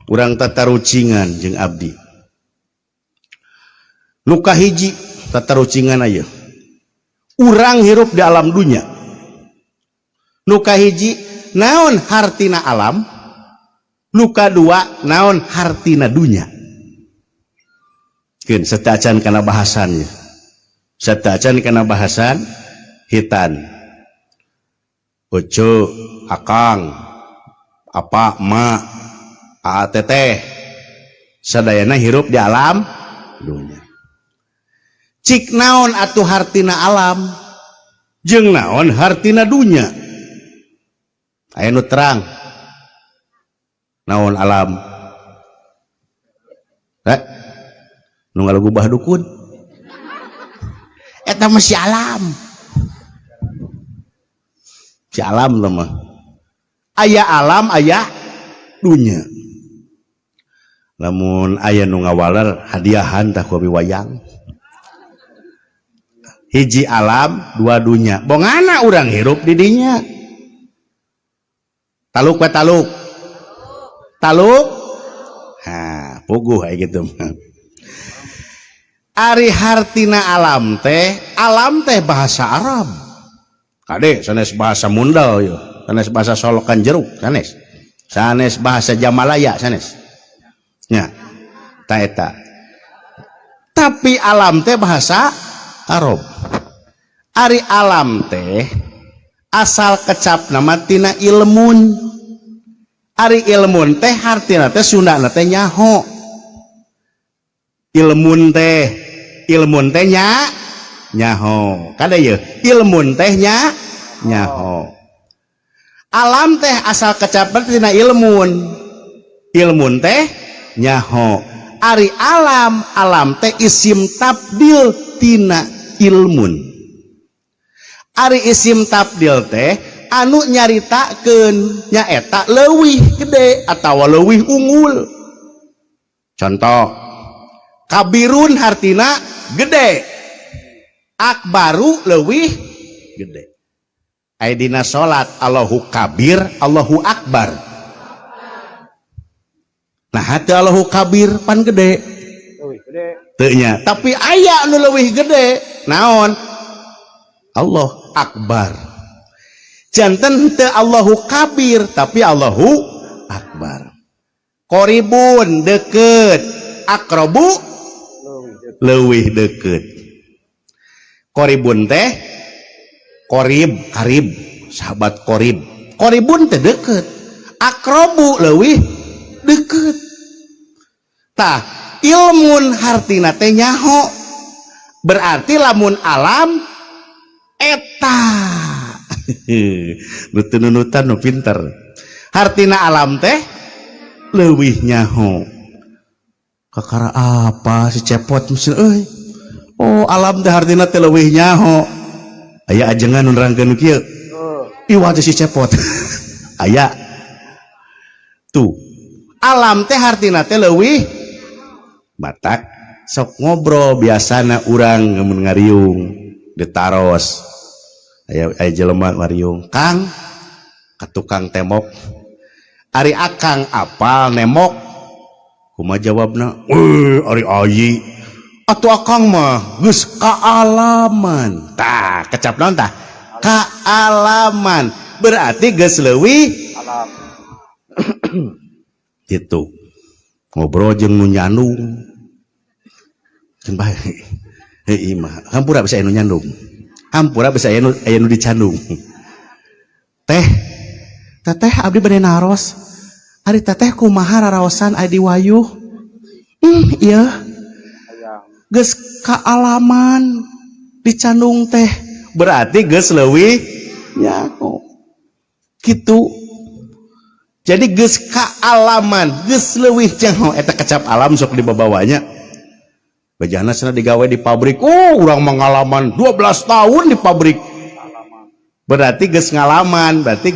urang tatarucingan jeung abdi nuka hiji tatarucingan aya urang hirup di alam dunya nuka hiji naon hartina alam nuka dua naon hartina dunya keun setacan kana bahasannya setacan kana bahasan hitan oco akang apa ma teteh sadayana hirup di alam dunya cik naon atuh hartina alam jeung naon hartina dunya aya nu terang naon alam nu ngalugubah dukun eta mah si alam mah aya alam aya dunya lamun aya nu ngawaler hadiahan tah ku wayang hiji alam dua dunya bongana urang hirup di dinya taluk we taluk ha puguh aya kitu ari hartina alam teh bahasa Arab kade sanes bahasa Mundal yo sanes bahasa Solokan Jeruk sanes bahasa Jamalaya sanes nya ta eta tapi alam teh bahasa Arab ari alam teh asal kecap nama tina ilmun ari ilmun teh hartina teh Sundana teh nyaho ilmun teh nyaho kada ye ilmun teh nyaho alam teh asal kecapat tina ilmun teh nyaho ari alam teh isim tabdil tina ilmun ari isim tabdil teh anu nyaritakeun nyaeta leuwih gede atawa leuwih unggul contoh kabirun hartina gede akbaru leuwih gede aya dina salat Allahu kabir Allahu akbar nah hati Allahu kabir pan gede teu nya tapi aya anu leuwih gede naon Allah akbar janten teu Allahu kabir tapi Allahu akbar qoribun deukeut akrabu leuwih deukeut qoribun teh karib sahabat qoribun teh deukeut akrabu leuwih deukeut tah ilmun hartina teh nyaho berarti lamun alam eta nutunutan nu pinter hartina alam teh leuwih nyaho kakara apa si cepot mesin oh alam teh hartina teh leuwih nyaho aya ajengan nu nerangkeun kieu iwa teh si cepot aya tuh alam teh hartina teh leuwih batak sok ngobrol biasana urang mun ngariung ditaros aya jelema ngariung kang ka tukang temok ari akang apal nemok kumaha jawabna ari ayi atuh akang mah geus kaalaman tah kecap naon tah kaalaman berarti geus leuwih alam gitu ngobrol jeung nu nyandung can bae heuh mah hampura bisa anu nyandung hampura bisa anu dicandung teh teteh abdi bade naros ari teteh kumaha raraosan adi wayuh iya geus kaalaman dicandung teh berarti geus leuwih nyaho kitu jadi geus kaalaman geus leuwih nyaho eta kecap alam sok dibabawanya bajana cenah digawe di pabrik urang mengalaman 12 tahun di pabrik berarti geus ngalaman berarti